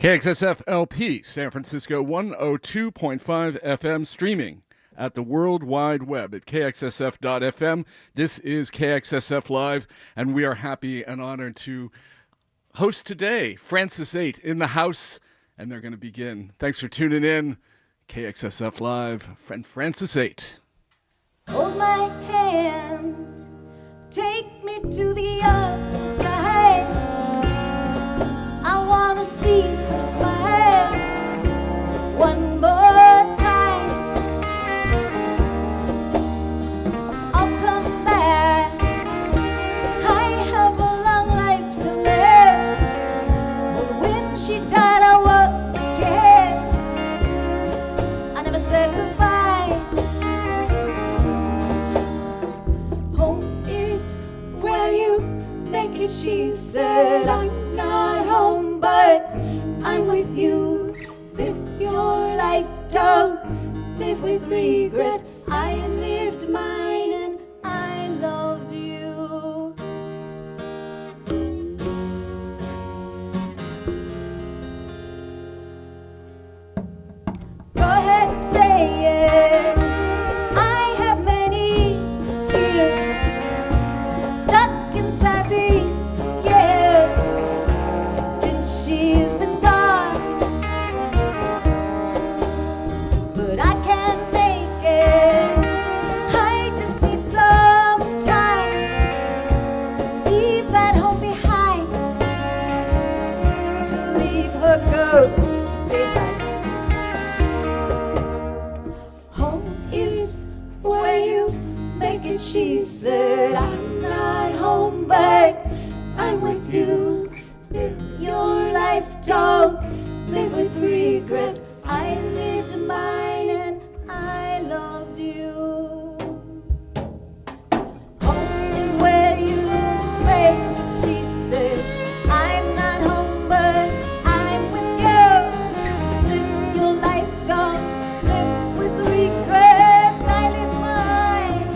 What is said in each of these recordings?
KXSF LP, San Francisco 102.5 FM, streaming at the World Wide Web at kxsf.fm. This is KXSF Live, and we are happy and honored to host today Frances8 in the house, and they're going to begin. Thanks for tuning in. KXSF Live, friend Frances8. Hold my hand, take me to the other side. I wanna see her smile one more time. I'll come back. I have a long life to live. But when she died, I was a kid. I never said goodbye. Home is where you make it, she said. I'm not home, but I'm with you. Live your life, don't live with regrets. I lived mine and I loved you. Go ahead and say it. I have many tears stuck inside these years since she's been gone, but I can't make it. I just need some time to leave that home behind, to leave her ghost behind. Home is where you make it, she said. I'm not home, but I'm with you. Live your life, don't live with regrets. I lived mine and I loved you. Home is where you make it, she said. I'm not home, but I'm with you. Live your life, don't live with regrets. I live mine.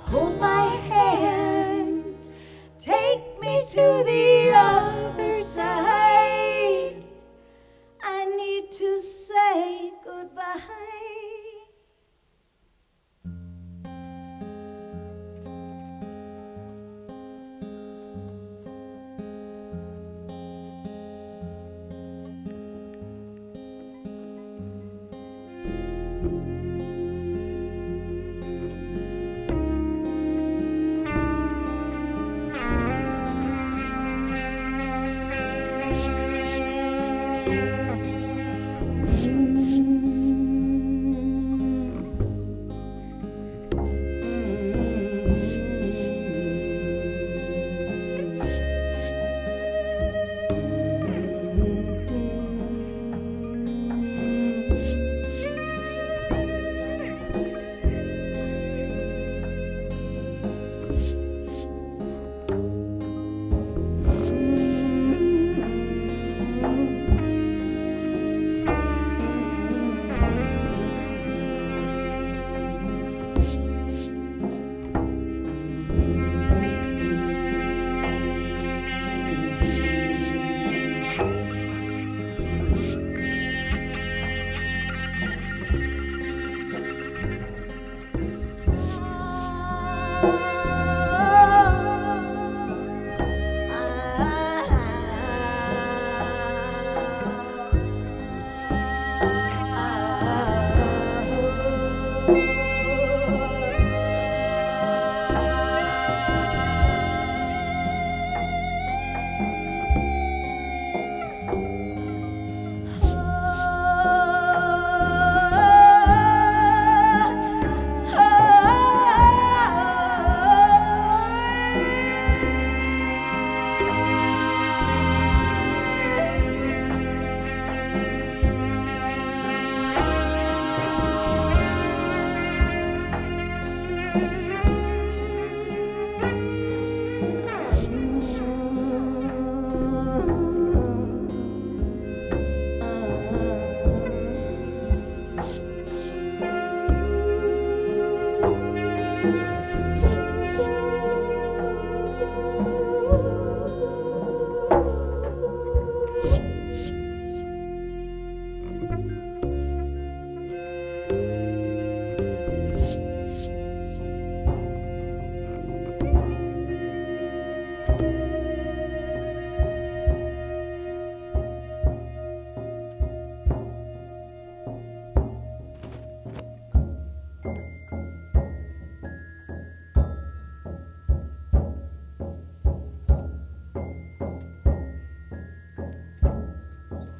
Hold my hand, take me to the other side. I need to say goodbye.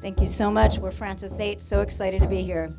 Thank you so much. We're Frances8, so excited to be here.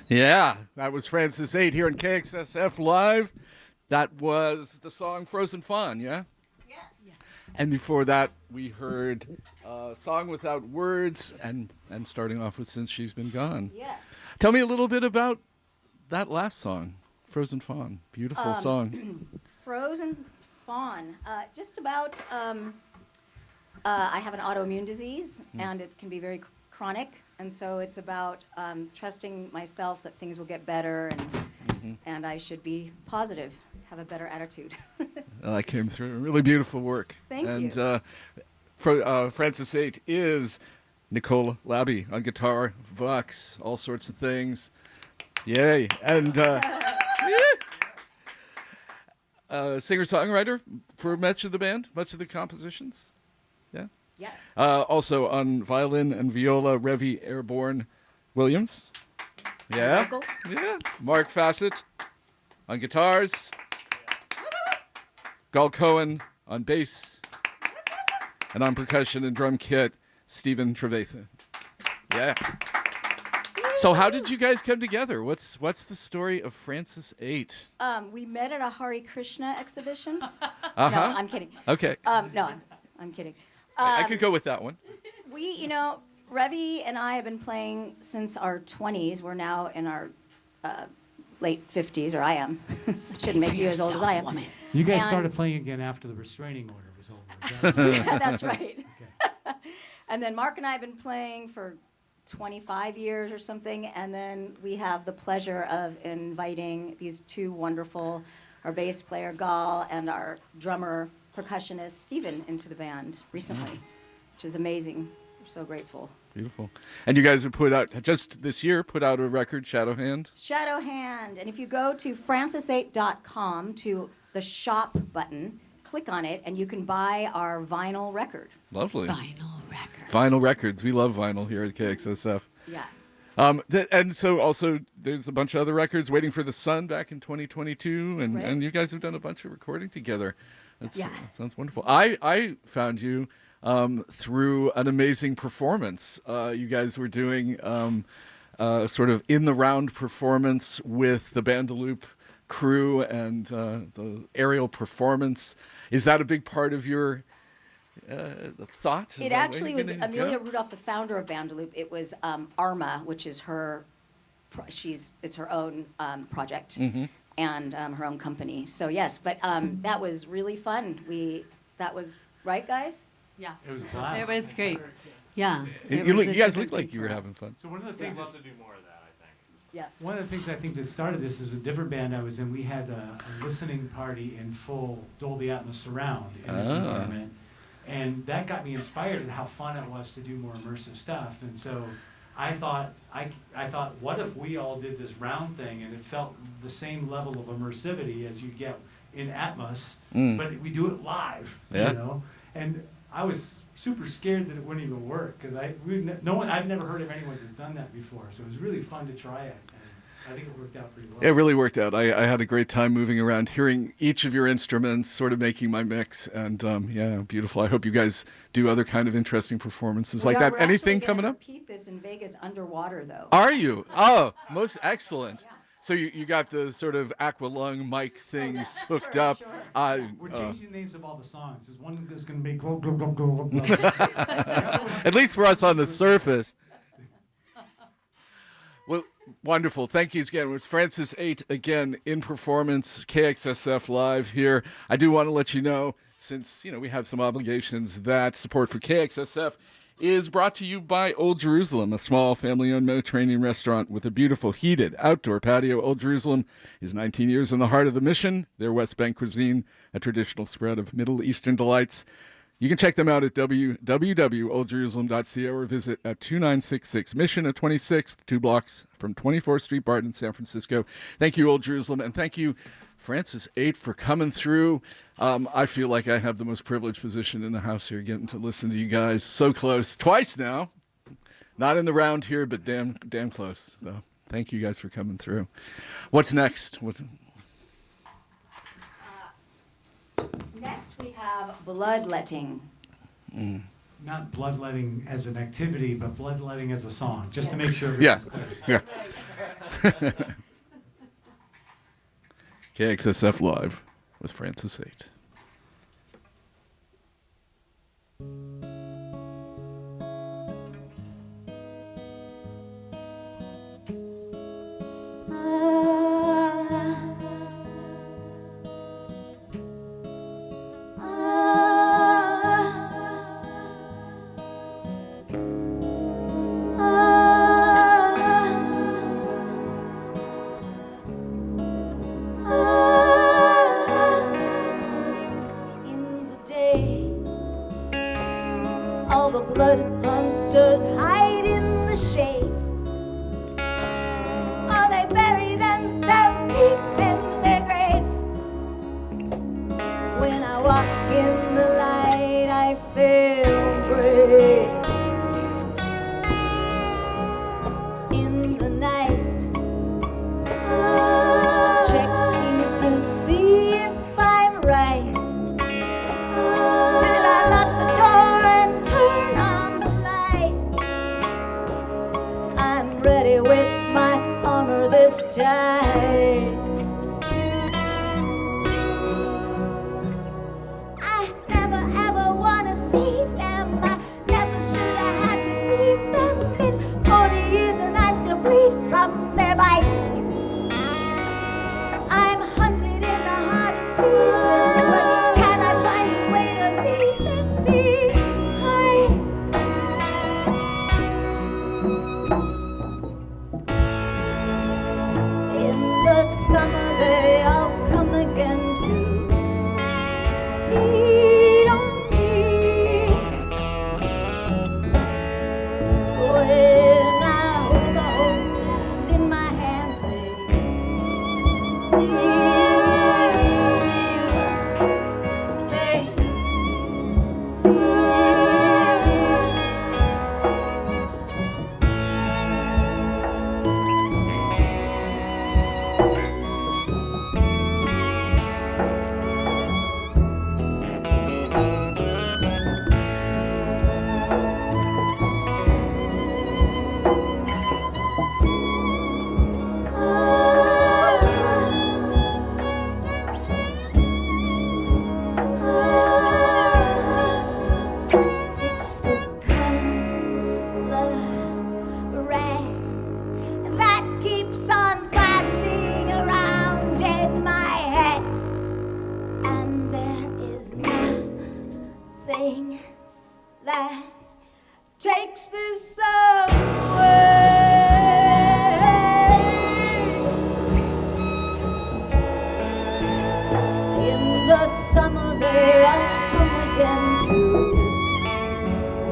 Yeah, that was Frances8 here in KXSF Live. That was the song Frozen Fawn, yeah? Yes. And before that, we heard a song without words and starting off with Since She's Been Gone. Yeah. Tell me a little bit about that last song, Frozen Fawn. Beautiful song. Frozen Fawn. Just about, I have an autoimmune disease, and it can be very chronic. And so it's about trusting myself that things will get better, and I should be positive, have a better attitude. That came through. Really beautiful work. Thank you. And for Frances8 is Nicole Labby on guitar, vox, all sorts of things. Yay. And singer-songwriter for much of the band, much of the compositions. Yeah. Yeah. Also on violin and viola, Revy Airborne Williams. Yeah. Vocals. Yeah. Mark Fassett on guitars. Gal Cohen on bass. And on percussion and drum kit, Stephen Trevathan. Yeah. So how did you guys come together? What's the story of Frances8? We met at a Hare Krishna exhibition. Uh-huh. No, I'm kidding. Okay. No, I'm kidding. I could go with that one. We, Revy and I have been playing since our 20s. We're now in our late 50s, or I am. Shouldn't make you as old as I am. You guys And- started playing again after the restraining order was over. Is that right? Yeah, that's right. Okay. And then Mark and I have been playing for 25 years or something, and then we have the pleasure of inviting these two wonderful, our bass player Gal and our drummer percussionist Stephen into the band recently, which is amazing. We're so grateful. Beautiful. And you guys have just this year, put out a record, Shadow Hand. Shadow Hand, and if you go to frances8.com to the shop button, click on it, and you can buy our vinyl record. Lovely. Vinyl record. Vinyl records. We love vinyl here at KXSF. Yeah. And so also there's a bunch of other records, Waiting for the Sun back in 2022, and, Right. and you guys have done a bunch of recording together. Yeah. That sounds wonderful. I found you through an amazing performance. You guys were doing sort of in-the-round performance with the Bandaloop crew and the aerial performance. Is that a big part of your thought? It actually was Amelia Rudolph, the founder of Bandaloop. It was Arma, which is her. It's her own project and her own company. So yes, but that was really fun. That was right, guys. Yeah. It was a blast. It was great. Yeah. You guys looked like you were having fun. So one of the things We'd that's- love to do more of that, I think. Yeah. one of the things I think that started this is a different band I was in. We had a listening party in full Dolby Atmos surround in the environment, and that got me inspired in how fun it was to do more immersive stuff. And so I thought, what if we all did this round thing and it felt the same level of immersivity as you get in Atmos, but we do it live, Yeah. And I was super scared that it wouldn't even work because I've never heard of anyone that's done that before. So it was really fun to try it, and I think it worked out pretty well. It really worked out. I had a great time moving around, hearing each of your instruments, sort of making my mix, and yeah, beautiful. I hope you guys do other kind of interesting performances like that. We're Anything actually coming gonna up? Repeat this in Vegas underwater, though. Are you? Oh, most excellent. So you got the sort of aqualung mic things hooked up. Sure. We're changing the names of all the songs. There's one that's going to be glow, glow, glow, glow, glow. At least for us on the surface. Well, wonderful. Thank you again. It's Frances8 again in performance, KXSF Live here. I do want to let you know, since we have some obligations, that support for KXSF is brought to you by Old Jerusalem, a small family-owned Mediterranean restaurant with a beautiful heated outdoor patio. Old Jerusalem is 19 years in the heart of the Mission. Their West Bank cuisine, a traditional spread of Middle Eastern delights. You can check them out at www.oldjerusalem.co or visit at 2966 Mission at 26th, 2 blocks from 24th Street, Barton, San Francisco. Thank you, Old Jerusalem, and thank you, Frances8, for coming through. I feel like I have the most privileged position in the house here, getting to listen to you guys so close. Twice now. Not in the round here, but damn close. So thank you guys for coming through. What's next? Next, we have Bloodletting. Not bloodletting as an activity, but bloodletting as a song, just to make sure. Yeah. everything's clear. Yeah. KXSF Live with Frances8. Ah all the blood hunters hide in the shade. Or they bury themselves deep in their graves. When I walk in the light, I feel brave. In the night, checking to see if I'm right. Till I lock the door and turn on the light. I'm ready with my armor this time. I never ever wanna see them. I never should have had to grieve them. Been 40 years and I still bleed from their bites. I'm hunted in the hottest season, but can I find a way to leave them behind? In the summer they all come again to feed on me. When I hold the hoses in my hands, they it's the color red that keeps on flashing around in my head, and there is nothing that takes this away. In the summer they all come again to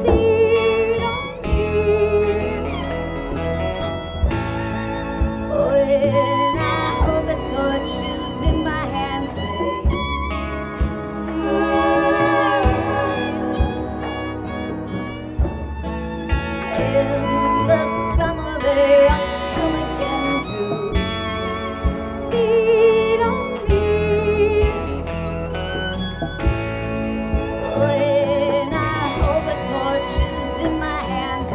feed on me. When I hold the torches in my hands, in the summer they all come again to feed on me. When I hold the torches in my hands,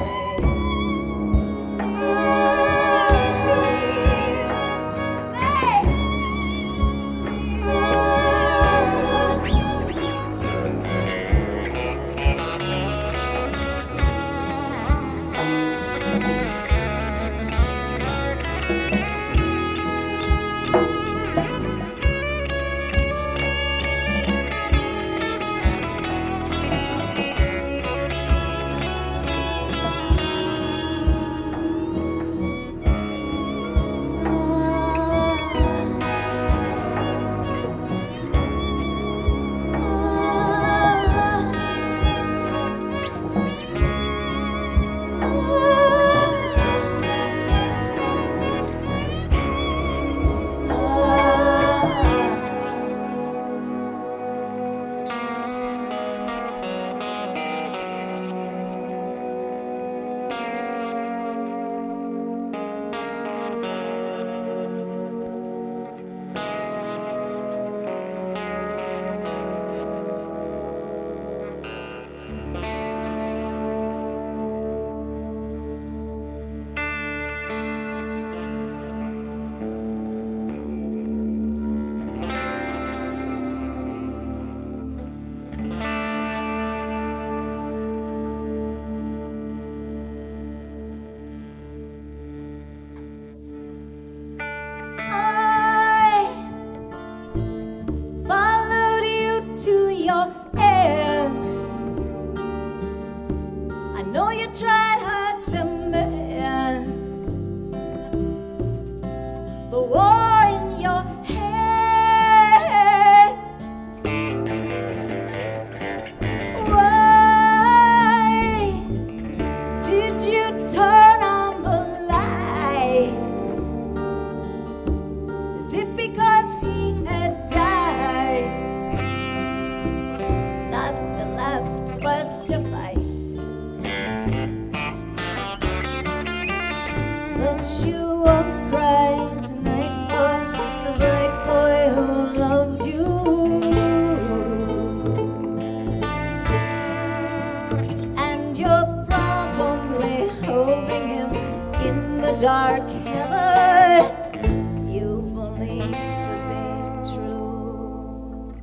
tried hard to mend the war in your head. Why dark heaven you believe to be true.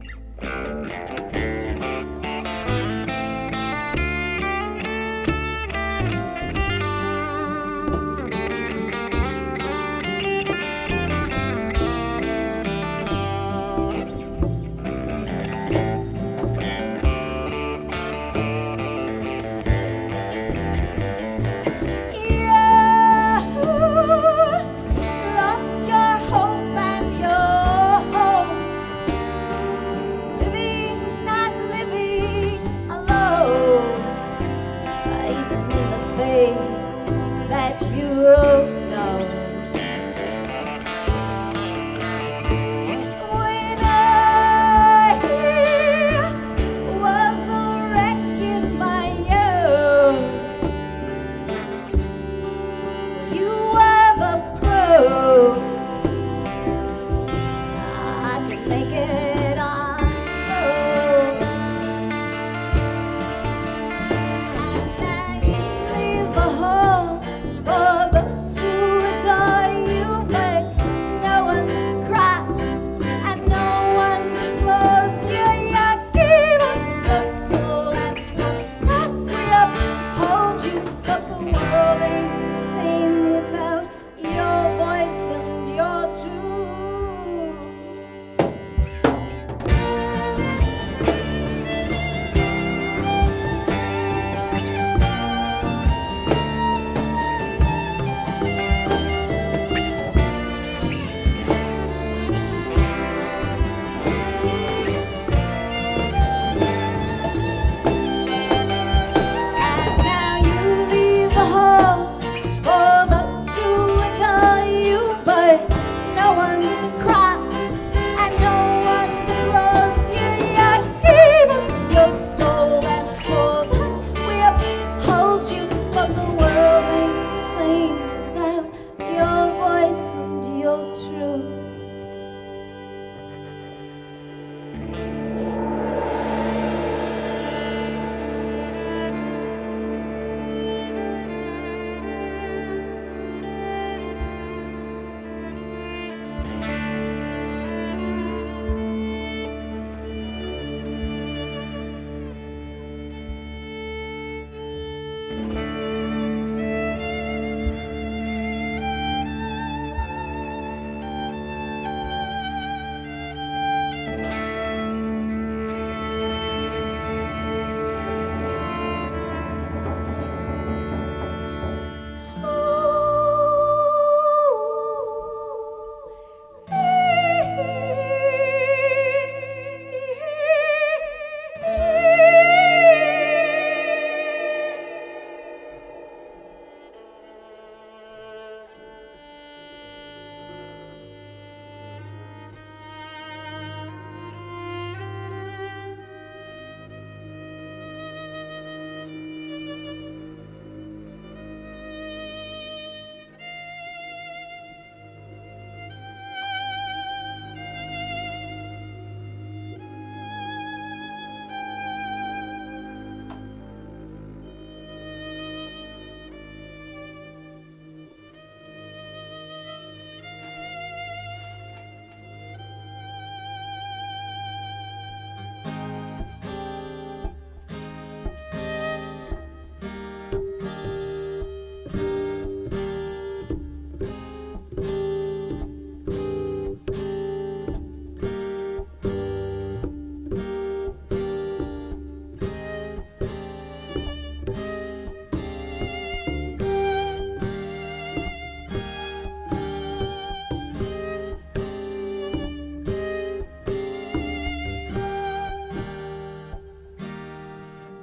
Lost your hope and your home. Living's not living alone, even in the faith that you know. When I was a wreck in my youth, you were the proof I can make it on road. And now you leave a home for those who adore you, but no one's cross and no one blows you. You gave us your soul and for that we uphold you, but the world ain't the same without your voice and your truth. And now you leave the home for those who adore you, but no one's cross and no one blows you. You gave us your soul and for that we uphold you, but the world ain't the same without your voice and your truth.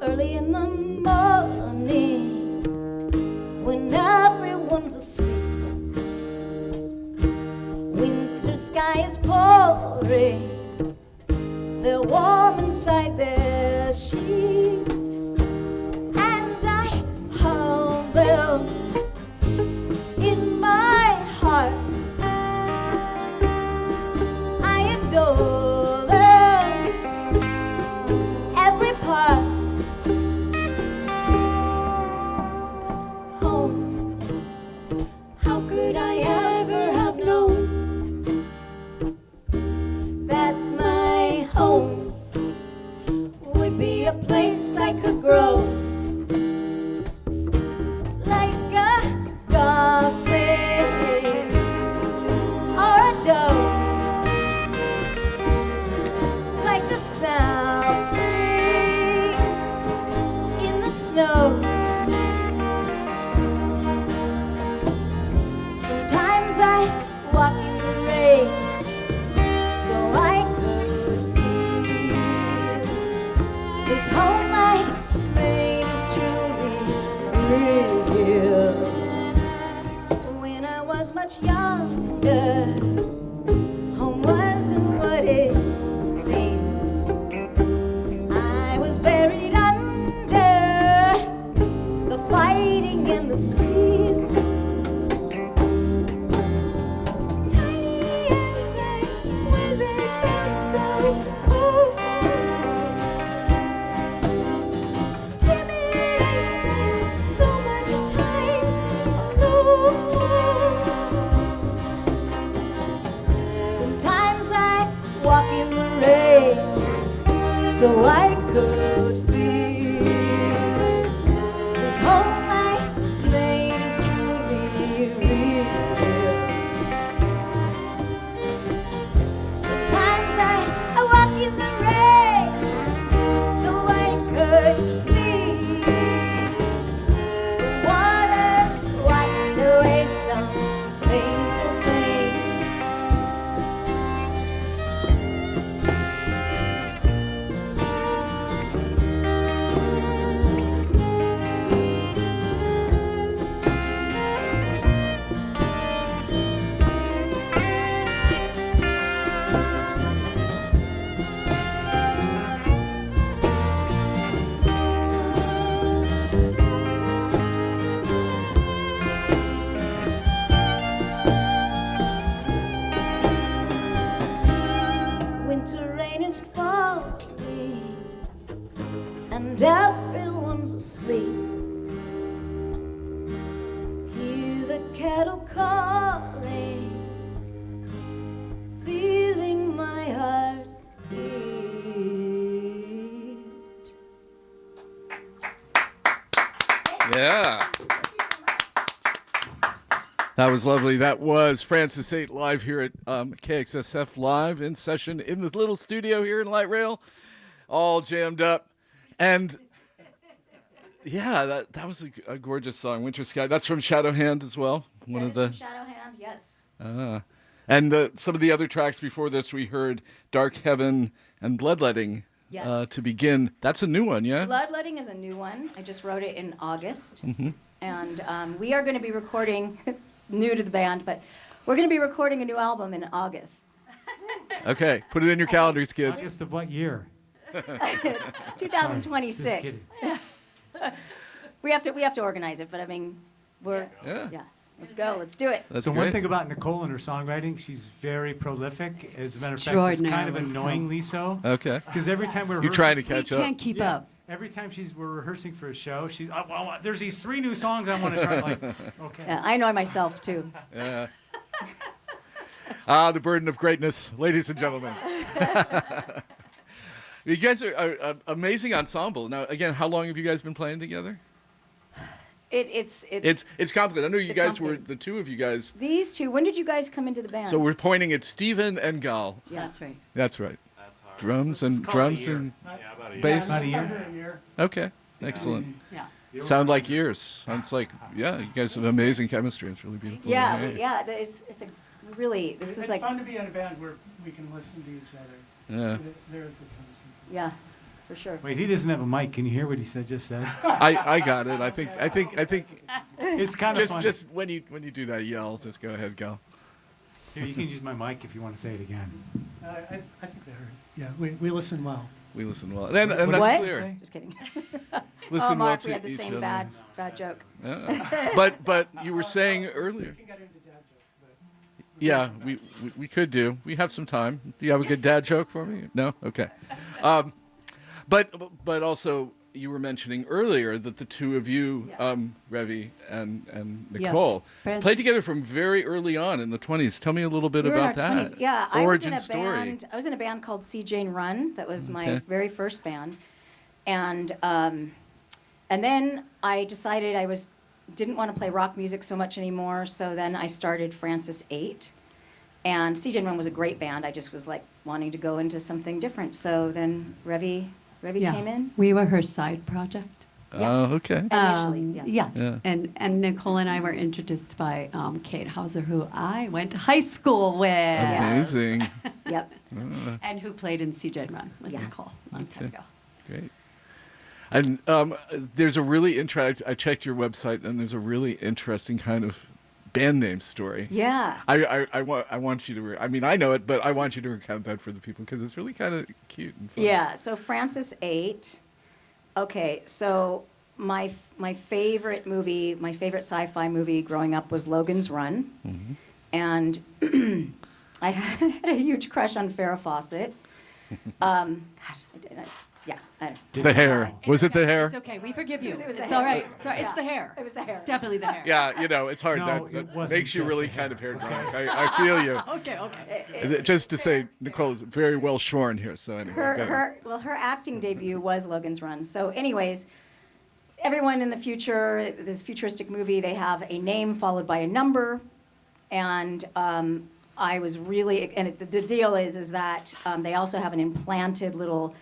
Early in the morning, when everyone's asleep, winter sky is pouring, they're warm inside their sheets, and I hold them in my heart. I adore them, every part. Home, how snow. Sometimes I walk in the rain so I could feel this home I made is truly real. When I was much younger, home wasn't what it seemed. I was buried under the fighting and the screams. Tiny as I was, it felt so old. Timid, I spent so much time alone. Sometimes I walk in the rain so I could feel this home I made is truly real. Sometimes I walk in the rain so I could see the water wash away some painful things. Winter rain is falling and everyone's asleep. Hear the kettle calling, feeling my heart beat. Yeah. That was lovely. That was Frances8 live here at KXSF Live in session in the little studio here in Light Rail, all jammed up. And yeah, that was a gorgeous song, Winter Sky. That's from Shadow Hand as well. One of the Shadow Hand, yes. and some of the other tracks before this, we heard Dark Heaven and Bloodletting Yes. to begin. That's a new one, yeah? Bloodletting is a new one. I just wrote it in August. And we are going to be recording, it's new to the band, but we're going to be recording a new album in August. Okay, put it in your calendars, kids. August of what year? 2026. Just We have to organize it, but I mean, we're, Yeah. let's go, let's do it. That's So great. one thing about Nicole and her songwriting, she's very prolific. As a matter of fact, it's kind of Extraordinarily so. annoyingly so. Okay. Because every time we're You're trying to We catch up. can't keep Yeah. up. Every time we're rehearsing for a show, she's well, there's these 3 new songs I want to try. Like, okay. Yeah, I know myself too. Yeah. The burden of greatness, ladies and gentlemen. You guys are an amazing ensemble. Now, again, how long have you guys been playing together? It's It's complicated. I know you it's guys were complicated. the two of you guys. these two. When did you guys come into the band? So we're pointing at Stephen and Gal. Yeah. That's right. That's right. That's hard. Drums and called a drums year. and Yeah, about a year. bass. About a year. Okay, excellent. Yeah. Sound like years. Sounds like you guys have amazing chemistry. It's really beautiful. Yeah, Hey. it's a really. This is It's like fun to be in a band where we can listen to each other. Yeah. There is a sense of yeah, for sure. Wait, he doesn't have a mic. Can you hear what he just said? I got it. I think It's kind of funny. just when you do that yell, just go ahead, Gal. Here, you can use my mic if you want to say it again. I think they heard. Yeah, we listen well. We listen well. And that's What? clear. Just kidding. Listen oh, Mark, well we to had the each same other. bad joke. Yeah. But you were saying earlier. We can get into dad jokes, but Yeah, we could do. We have some time. Do you have a good dad joke for me? No? Okay. But also, you were mentioning earlier that the two of you, Yeah. Revi and Yeah, Nicole, friends. played together from very early on in the 20s. Tell me a little bit We were in about our that. 20s. Yeah, I was Origin in a story. band. I was in a band called C. Jane Run. That was my Okay. very first band, and then I decided I didn't want to play rock music so much anymore. So then I started Frances8, and C. Jane Run was a great band. I just was like wanting to go into something different. So then Revi Yeah. came in. We were her side project. Oh, okay. Initially, yeah. Yes. Yeah. And Nicole and I were introduced by Kate Hauser, who I went to high school with. Amazing. Yep. And who played in CJ Run with Yeah. Nicole a long time ago. Great. And there's a really interesting, I checked your website, and there's a really interesting kind of band name story. Yeah. I want you to, I mean, I know it, but I want you to recount that for the people because it's really kind of cute and fun. Yeah. So Frances8. Okay. So my favorite movie, my favorite sci-fi movie growing up was Logan's Run, and I had a huge crush on Farrah Fawcett. God, yeah. The hair. Was it the hair? It's okay. We forgive you. It was the It's hair. all right. Sorry, Yeah. it's the hair. It was the hair. It's definitely the hair. Yeah, it's hard. No, that it wasn't makes you just really the kind hair. of hair drunk. I feel you. Okay. Just to say, Nicole's very well shorn here. So anyway, go ahead. Her acting debut was Logan's Run. So, anyways, everyone in the future, this futuristic movie, they have a name followed by a number, and I was really, and the deal is that they also have an implanted little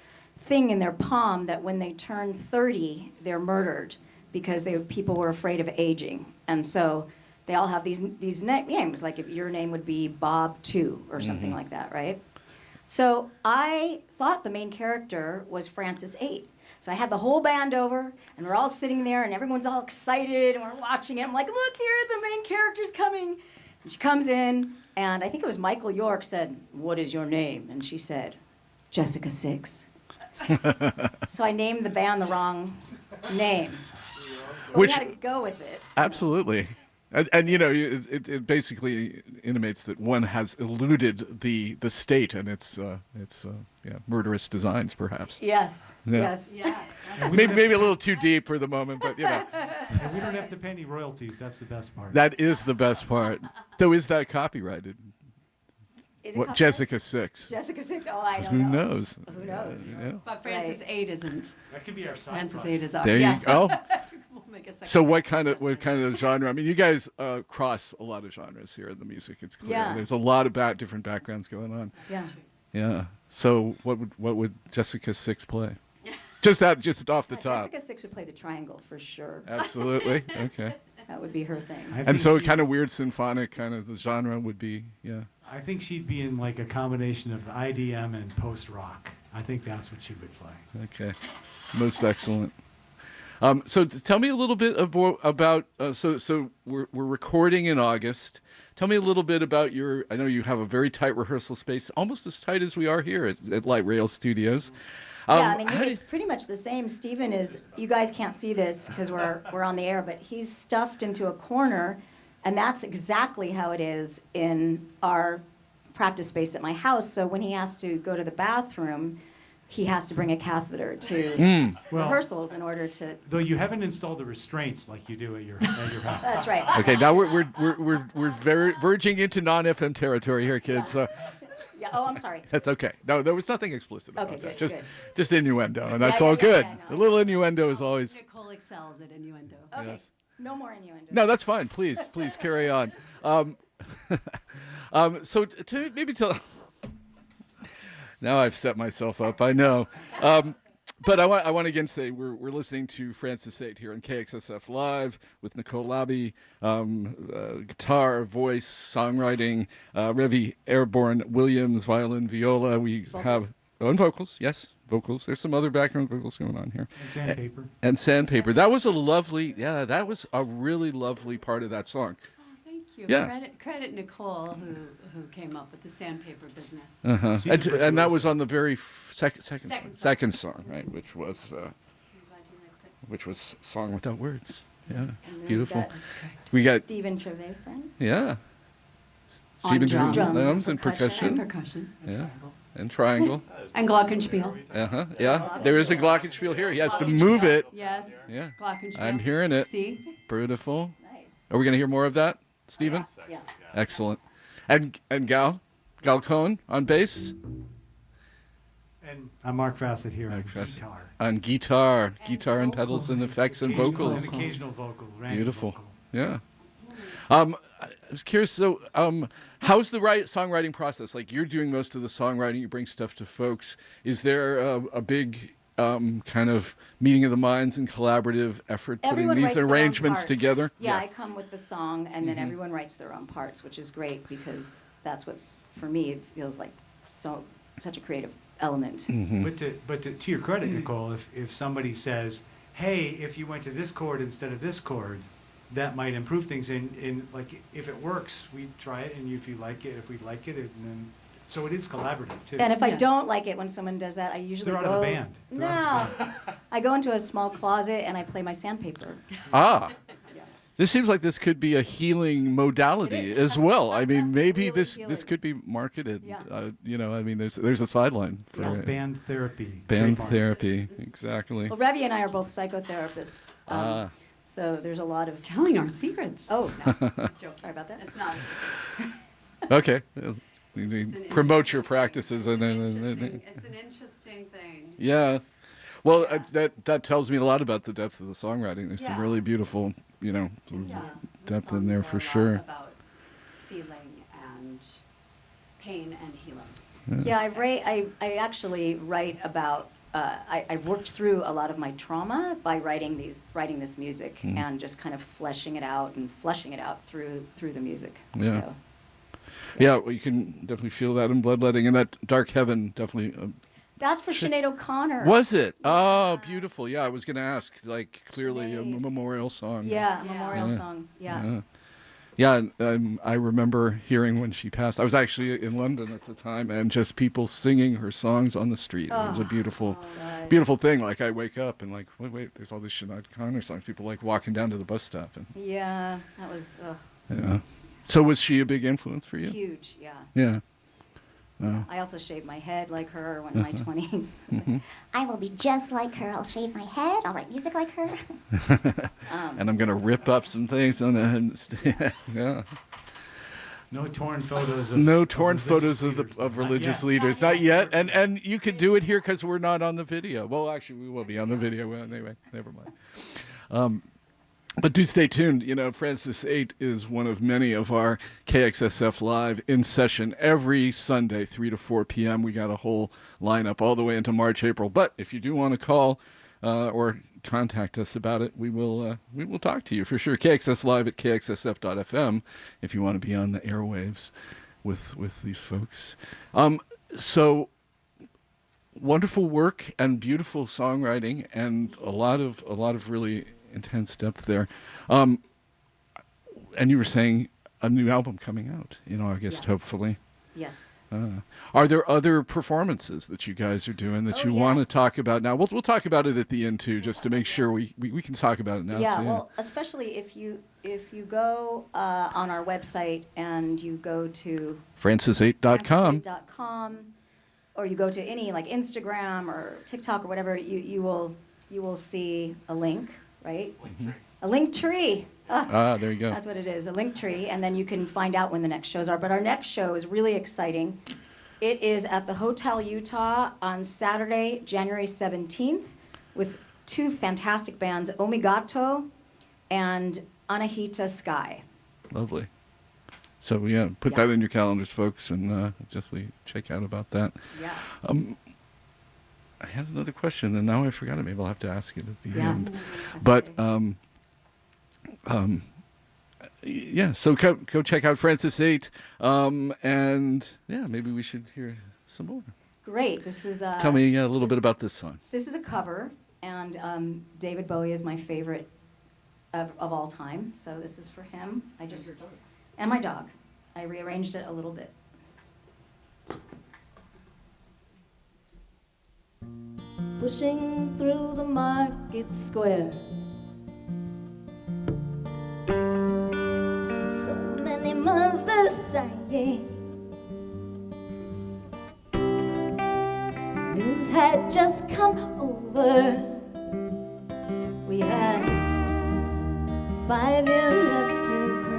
thing in their palm that when they turn 30, they're murdered because people were afraid of aging, and so they all have these names. Like if your name would be Bob 2 or something like that, right? So I thought the main character was Frances8. So I had the whole band over, and we're all sitting there, and everyone's all excited, and we're watching it. I'm like, look here, the main character's coming. And she comes in, and I think it was Michael York said, "What is your name?" And she said, "Jessica 6." So I named the band the wrong name. But Which- we had to go with it. Absolutely. And it basically intimates that one has eluded the state and its murderous designs, perhaps. Yes, Yeah. yes. Yeah. And we Maybe don't maybe a little too deep for the moment, but have- and we don't have to pay any royalties. That's the best part. that is the best part. Though, is that copyrighted? Is it What called Jessica 6? Jessica 6? Oh, I don't Who know. knows? Who knows? Yeah. But Frances 8 isn't. That could be our side Frances 8 project. is ours. There Yeah. you go. We'll make a second So what project. kind of genre? I mean, you guys cross a lot of genres here in the music. It's clear. Yeah. There's a lot of different backgrounds going on. Yeah. Yeah. So what would Jessica 6 play? Just off the top. Jessica 6 would play the triangle for sure. Absolutely. Okay. That would be her thing. I And think so she- kind of weird symphonic kind of the genre would be, yeah. I think she'd be in like a combination of IDM and post rock. I think that's what she would play. Okay. Most excellent. So tell me a little bit about so we're recording in August. Tell me a little bit about I know you have a very tight rehearsal space, almost as tight as we are here at Light Rail Studios. Yeah, I mean, how do it's pretty much the same. Steven is, you guys can't see this because we're on the air, but he's stuffed into a corner, and that's exactly how it is in our practice space at my house. So when he has to go to the bathroom, he has to bring a catheter to Well, rehearsals in order to. though you haven't installed the restraints like you do at your house. That's right. Okay, now we're very verging into non-FM territory here, kids. So Yeah. Oh, I'm sorry. that's okay. No, there was nothing explicit about Okay, that. good, Just good. just innuendo, and that's yeah, all yeah, good. yeah, no. A little innuendo is always. Nicole excels at innuendo. Okay. Yes. No more innuendo. No, that's fine. Please carry on. So maybe tell. Now I've set myself up. I know. But I want to again say we're listening to Frances8 here on KXSF Live with Nicole Labby, guitar, voice, songwriting, Revi Airborne Williams, violin, viola. We have vocals, yes, vocals. There's some other background vocals going on here. And sandpaper. And sandpaper. That was that was a really lovely part of that song. Oh, thank you. Yeah. Credit Nicole who came up with the sandpaper business. Uh-huh. She's a And that virtuoso. was on the very second Second song, right? Which was Song Without Words. Yeah, And then beautiful. we've got We got Steven Trevathan. yeah, On Stephen drums. drums and Percussion. percussion. And percussion. Yeah, and triangle. And glockenspiel. Uh-huh. Yeah, there is a glockenspiel here. He has to move it. Yes. Yeah, Glockenspiel. I'm hearing it. See? Beautiful. Nice. Are we going to hear more of that, Stephen? Yeah. Excellent. And Gal Cohn on bass. And I'm Mark Fassett here on Mark Fassett. guitar. On guitar and pedals and effects and vocals. An occasional vocal. random Beautiful. vocal. Yeah. I was curious. So, how's the songwriting process? Like, you're doing most of the songwriting. You bring stuff to folks. Is there a big kind of meeting of the minds and collaborative effort, putting Everyone these writes their own arrangements parts. together? Yeah, I come with the song, and then everyone writes their own parts, which is great because that's what, for me, it feels like such a creative element. But to your credit, Nicole, if somebody says, hey, if you went to this chord instead of this chord, that might improve things. And like, if it works, we try it, and if you like it, if we like it, and then, so it is collaborative, too. And if I Yeah. don't like it when someone does that, I usually They're go... out of the band. They're out No. I go into a small closet and I play my sandpaper. Ah. Yeah. This seems like this could be a healing modality It is. as well. I mean, That's maybe really this healing. could be marketed. Yeah. I mean, there's a sideline for So it. band therapy. Band trademark. therapy, exactly. Well, Revy and I are both psychotherapists. So there's a lot of... Telling our secrets. Oh, no. Joke. Sorry about that. It's not. Okay. You It's an promote your interesting practices thing. and It's an interesting thing. yeah. Well, Yeah. that tells me a lot about the depth of the songwriting. There's some Yeah. really beautiful, some Yeah. depth The in there songs for are a lot sure. About feeling and pain and healing. Yeah, I actually write about... I've worked through a lot of my trauma by writing this music and just kind of fleshing it out through the music. Yeah. So, Yeah, well, you can definitely feel that in Bloodletting, and that Dark Heaven definitely. that's for Sinead O'Connor. Was it? Oh, beautiful. Yeah, I was going to ask, like, clearly a Sinead. memorial song. Yeah, Yeah. memorial Yeah. song. Yeah. Yeah. Yeah, I remember hearing when she passed. I was actually in London at the time, and just people singing her songs on the street. It was a beautiful, God. beautiful thing. Like, I wake up and like, wait, there's all these Sinead O'Connor songs. People like walking down to the bus stop, and Yeah, that was yeah. So was she a big influence for you? huge. Yeah. Yeah. I also shaved my head like her when in my 20s. I will be just like her. I'll shave my head. I'll write music like her. And I'm gonna rip up some things on the yeah. No torn photos. No of torn religious photos of leaders. of Not religious yet. leaders, not yet. And you could do it here because we're not on the video. Well, actually, we will be on the video. Well, anyway, never mind. But do stay tuned. Frances8 is one of many of our KXSF Live in session every Sunday, 3 to 4 p.m. We got a whole lineup all the way into March, April. But if you do want to call or contact us about it, we will talk to you for sure. KXS Live at KXSF.FM if you want to be on the airwaves with these folks. So wonderful work and beautiful songwriting and a lot of really intense depth there. And you were saying a new album coming out in August, Yeah. hopefully. Yes. Are there other performances that you guys are doing that Oh, you want to yes. talk about now? We'll talk about it at the end too, just to make sure we can talk about it now. Yeah, too. well, especially if you go on our website and you go to Frances8.com. frances8.com, or you go to any like Instagram or TikTok or whatever, you will see a link, right? A link tree. There you go. That's what it is, a link tree, and then you can find out when the next shows are. But our next show is really exciting. It is at the Hotel Utah on Saturday, January 17th, with two fantastic bands, Omigato and Anahita Sky. Lovely. So yeah, put Yeah. that in your calendars, folks, and definitely check out about that. Yeah. I had another question, and now I forgot it. Maybe I'll have to ask it at the Yeah. end. That's But okay. yeah, so go check out Frances8, and yeah, maybe we should hear some more. Great. This is Tell me a little bit about this song. This is a cover, and David Bowie is my favorite of all time. So this is for him. And my dog. I rearranged it a little bit. Pushing through the market square, so many mothers sighing. News had just come over. We had 5 years left to cry.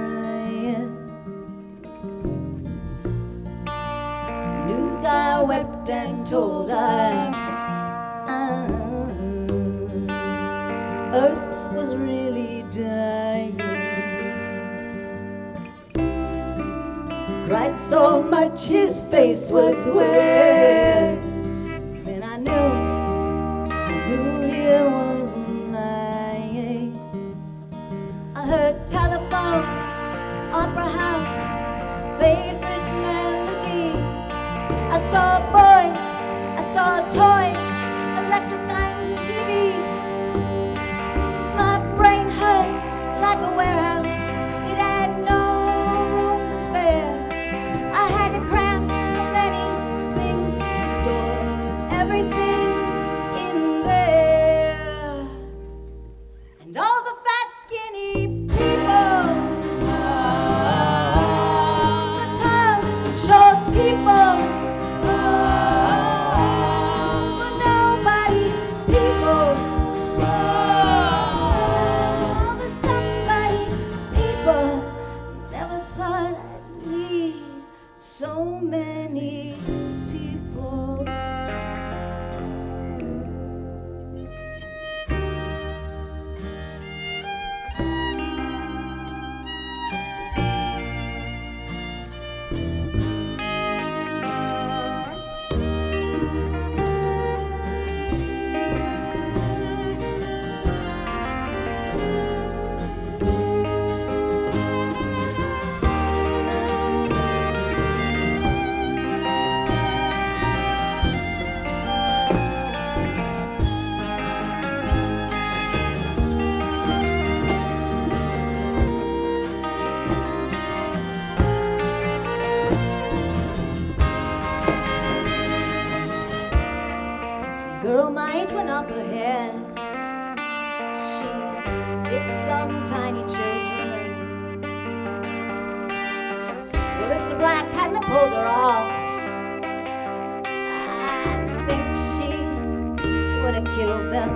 News guy wept and told us Earth was really dying. Cried so much his face was wet. Then I knew Girl, my age went off her head. She hit some tiny children. Well, if the black hadn't have pulled her off, I think she would have killed them.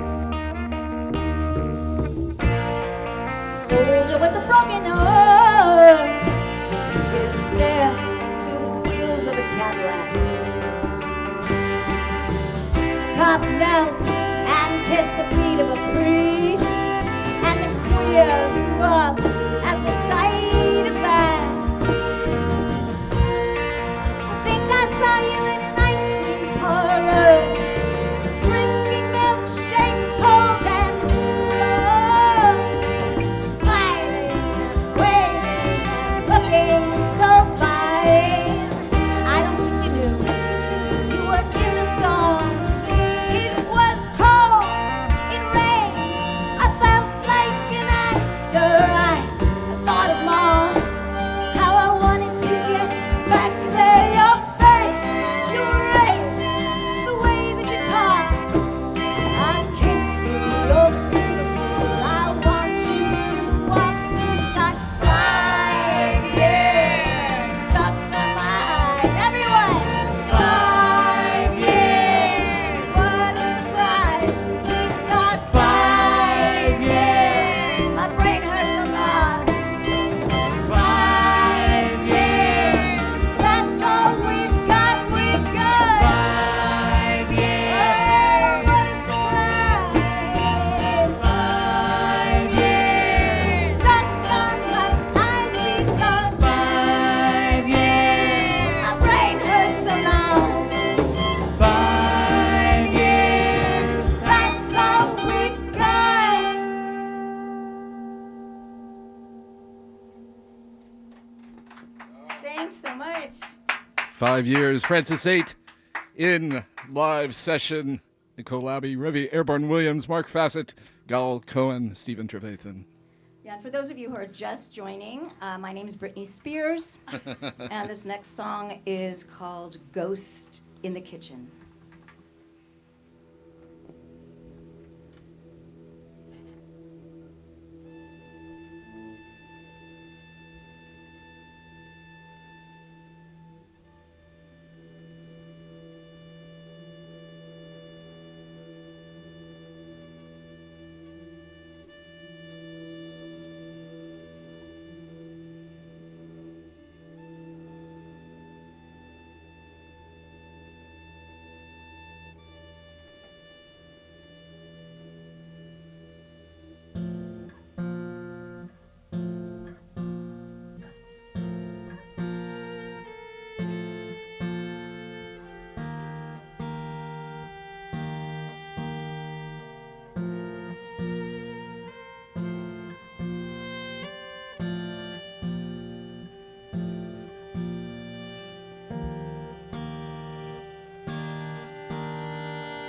Soldier with a broken heart used to stare to the wheels of a Cadillac. Cop knelt and kissed the feet of a priest, and the queer threw up at the sight of that. I think I saw you in an ice cream parlor, drinking milkshakes cold and low, smiling and waving and looking so fine. I don't think you knew you were in the song. It was cold, it rained, I felt like an actor. I thought of Mom, how I wanted to get back there. Your face, your race, the way that you talk. I kiss you, you're beautiful, I want you to walk. Got 5 years stuck in my eyes. Everyone, 5 years. What a surprise. We've got 5 years. My brain hurts a lot. 5 years. That's all we've got. We've got 5 years. Oh, what a surprise. 5 years. Stuck on my eyes. We've got 5 years. My brain hurts a lot. 5 years. That's all we've got. Thanks so much. 5 years. Frances8 in live session. Nicole Labby, Revi Airborne Williams, Mark Fassett, Gal Cohen, Stephen Trevathan. Yeah, and for those of you who are just joining, my name is Britney Spears, and this next song is called Ghost in the Kitchen.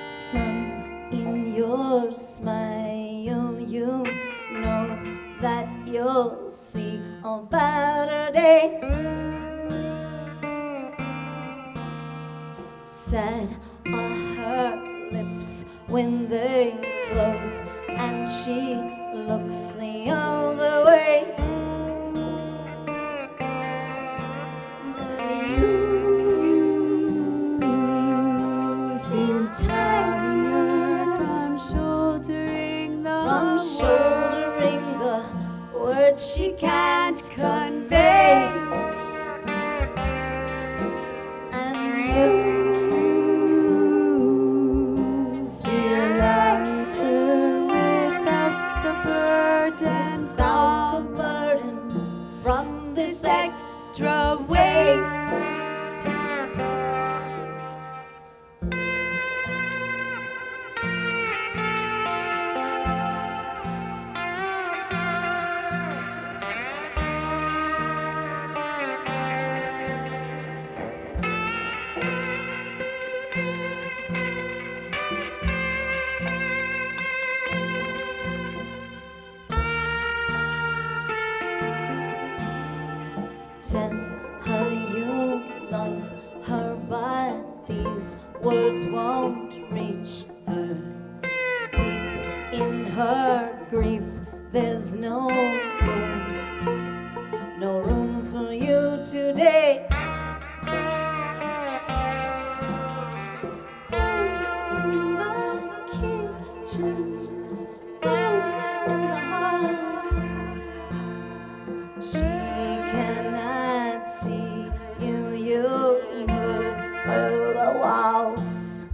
Sun in your smile, you know that you'll see a better day. Sad are her lips when they close, and she looks the other way. But you seem tired from shouldering the words she can't convey. And you feel lighter without the burden from this extra weight. tell her you love her, but these words won't reach her. Deep in her grief, there's no room for you today. Ghost in the kitchen, ghost in the hall. She cannot see you, you move through the walls,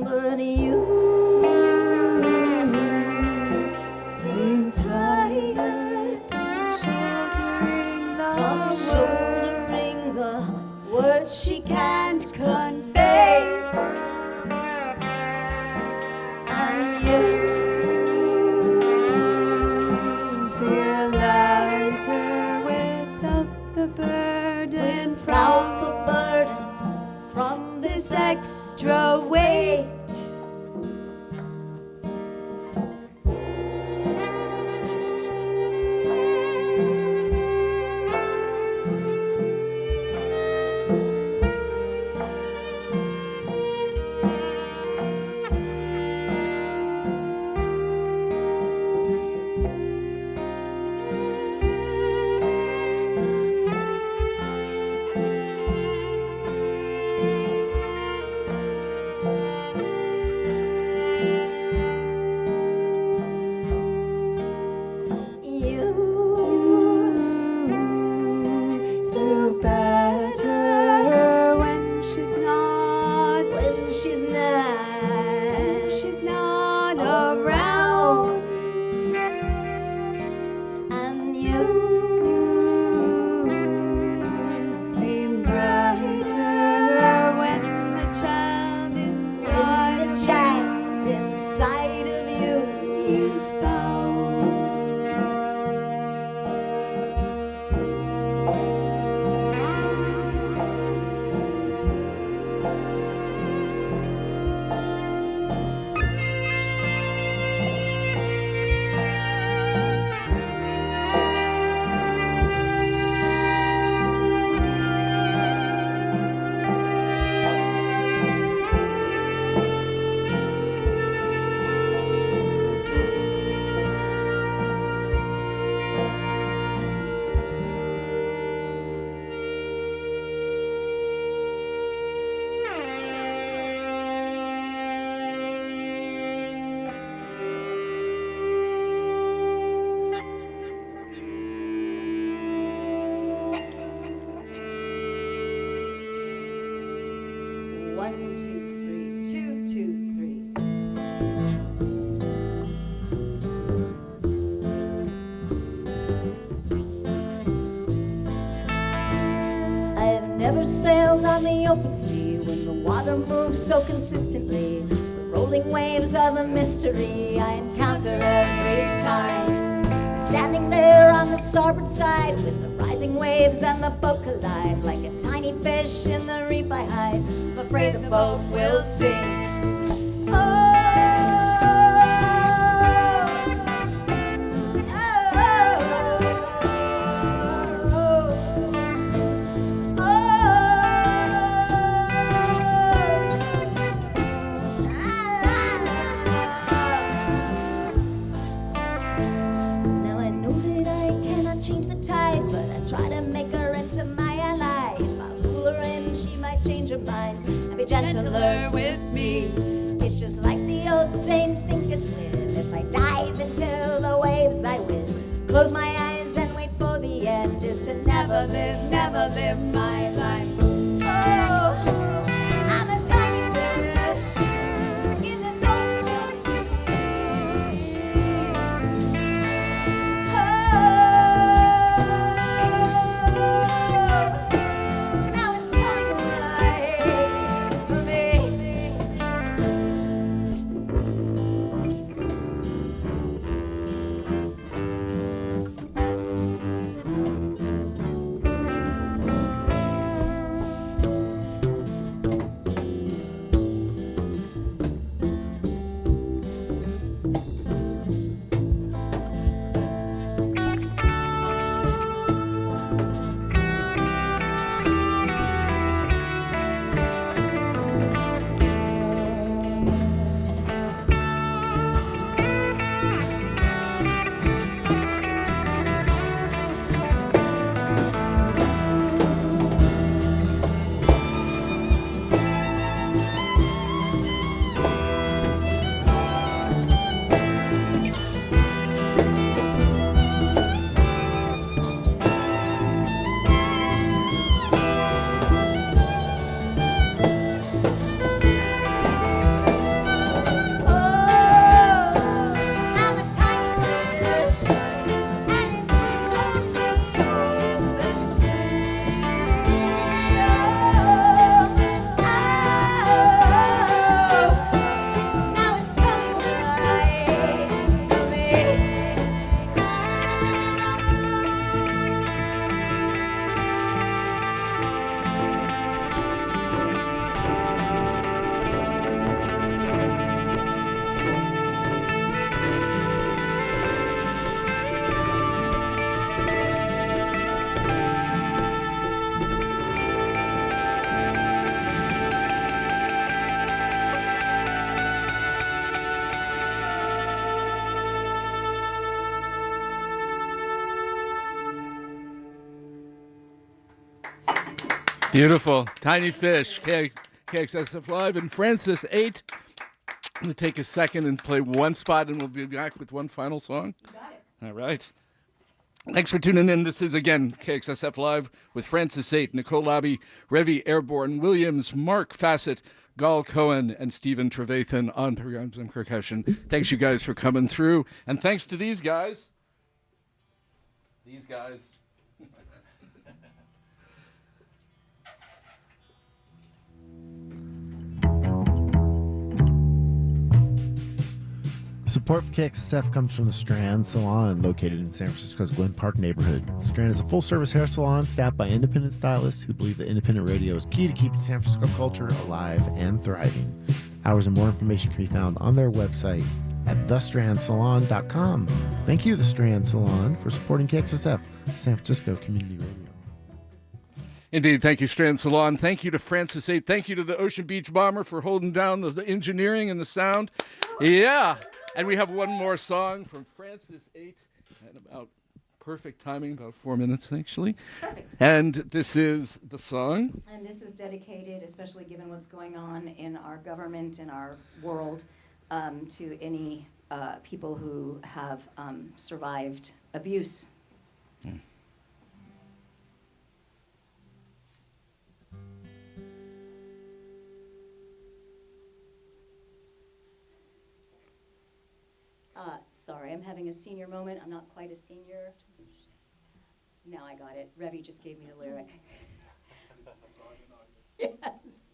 but you seem tired from shouldering the words she can't convey. And you feel lighter without the burden, from this extra weight. One, two, three, 2, 2, 3. I've never sailed on the open sea when the water moves so consistently. The rolling waves are the mystery I encounter every time. Standing there on the starboard side with the rising waves and the boat collide. Like a tiny fish in the reef I hide, afraid the boat will sink. Change the tide, but I try to make her into my ally. If I pull her in, she might change her mind and be gentler with me. It's just like the old saying, sink or swim. If I dive into the waves, I win. Close my eyes and wait for the end is to never live my life. Oh, I'm a tiny fish in this open sea. Beautiful. Tiny Fish, KXSF Live, and Frances8. I'm going to take a second and play one spot, and we'll be back with one final song. You got it. All right. Thanks for tuning in. This is, again, KXSF Live with Frances8, Nicole Labby, Revi Airborne, Williams, Mark Fassett, Gal Cohen, and Stephen Trevathan on programs and percussion. Thanks, you guys, for coming through. And thanks to these guys. These guys. Support for KXSF comes from the Strand Salon, located in San Francisco's Glen Park neighborhood. Strand is a full-service hair salon staffed by independent stylists who believe that independent radio is key to keeping San Francisco culture alive and thriving. Hours and more information can be found on their website at thestrandsalon.com. Thank you, The Strand Salon, for supporting KXSF, San Francisco Community Radio. Indeed. Thank you, Strand Salon. Thank you to Frances8. Thank you to the Ocean Beach Bomber for holding down the engineering and the sound. Yeah. And we have one more song from Frances8 at about perfect timing, about 4 minutes, actually. Perfect. And this is the song. And this is dedicated, especially given what's going on in our government, in our world, to any people who have survived abuse. Sorry, I'm having a senior moment. I'm not quite a senior. Now I got it. Revi just gave me the lyric. Yes.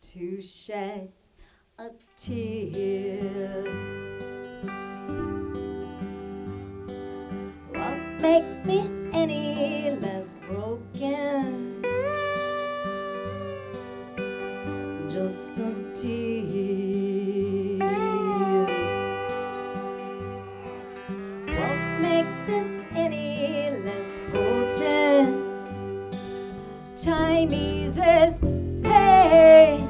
To shed a tear won't make me any less broken. Just a tear won't make this any less potent. Time eases pain,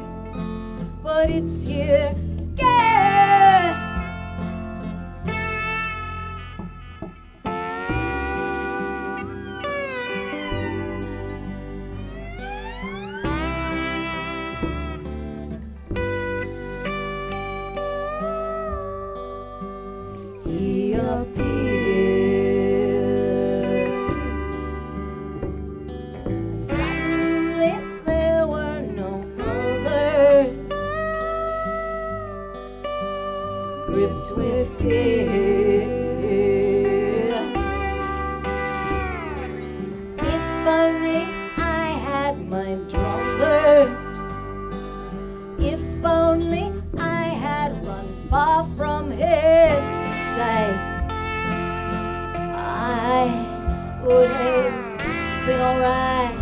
but it's here again. He appeared. Suddenly there were no others, gripped with fear. If only I had my druthers, if only I had run far from his sight, I would have been alright.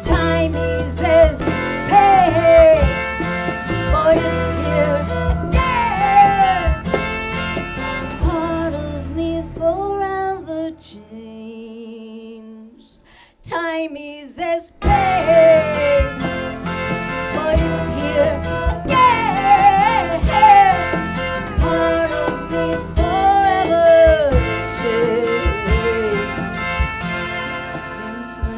Time eases pain, but it's here again. Part of me forever changed. Time eases pain, but it's here again. Part of me forever changed since then.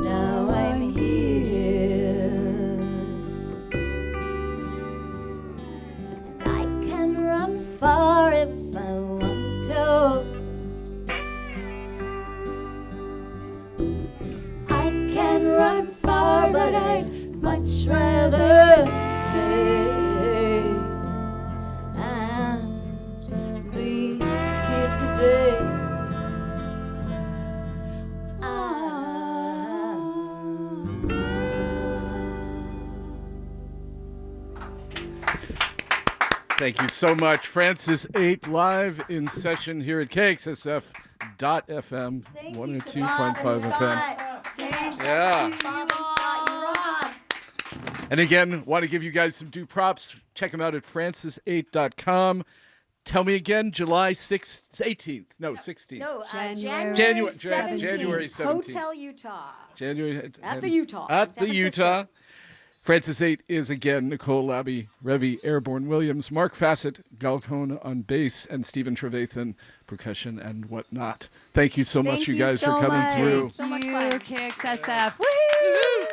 Now I'm here, and I can run far if I want to. I can run far, but I'd much rather stay and be here today. I Thank you so much. Frances8 live in session here at KXSF.FM, 102.5 FM. Yeah. And again, want to give you guys some due props. Check them out at frances8.com. Tell me again, July 18th. No, 16th. No, January January 17th. Hotel Utah. January At the Utah. At San the Francisco. Utah. Frances8 is again Nicole Labby, Revy Airborne Williams, Mark Fassett, Galcone on bass, and Stephen Trevathan, percussion and whatnot. Thank you so much, you guys, for coming through. So much you, fun. KXSF. Woohoo!